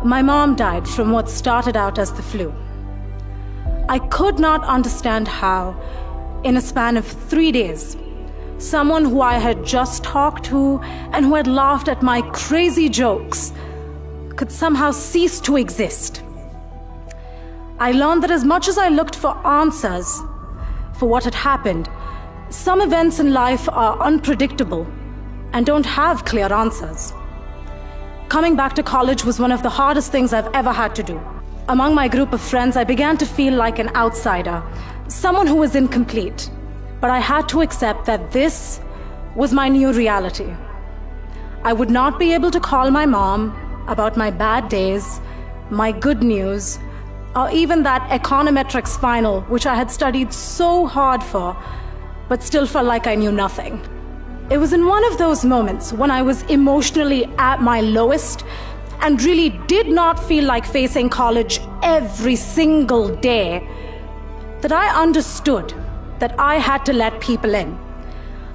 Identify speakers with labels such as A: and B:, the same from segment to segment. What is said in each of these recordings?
A: My mom died from what started out as the flu. I could not understand how, in a span of 3 days, someone who I had just talked to and who had laughed at my crazy jokes could somehow cease to exist. I learned that as much as I looked for answers for what had happened, some events in life are unpredictable and don't have clear answers. Coming back to college was one of the hardest things I've ever had to do. Among my group of friends, I began to feel like an outsider, someone who was incomplete. But I had to accept that this was my new reality. I would not be able to call my mom about my bad days, my good news, or even that econometrics final, which I had studied so hard for, but still felt like I knew nothing. It was in one of those moments when I was emotionally at my lowest and really did not feel like facing college every single day that I understood that I had to let people in.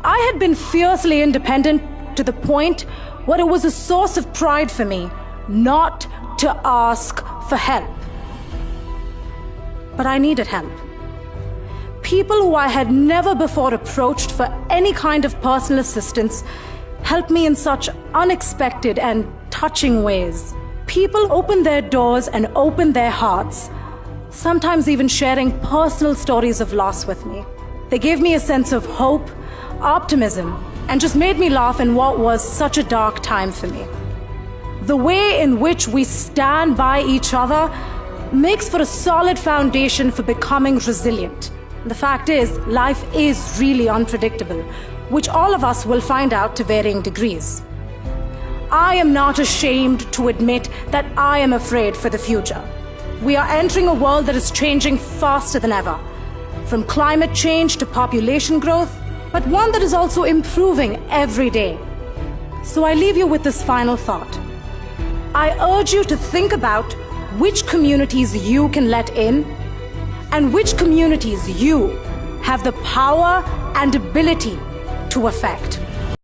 A: I had been fiercely independent to the point where it was a source of pride for me not to ask for help. But I needed help. People who I had never before approached for any kind of personal assistance helped me in such unexpected and touching ways. People opened their doors and opened their hearts, sometimes even sharing personal stories of loss with me. They gave me a sense of hope, optimism, and just made me laugh in what was such a dark time for me. The way in which we stand by each other makes for a solid foundation for becoming resilient. The fact is, life is really unpredictable, which all of us will find out to varying degrees. I am not ashamed to admit that I am afraid for the future. We are entering a world that is changing faster than ever, from climate change to population growth, but one that is also improving every day. So I leave you with this final thought. I urge you to think about which communities you can let in and which communities you have the power and ability to affect.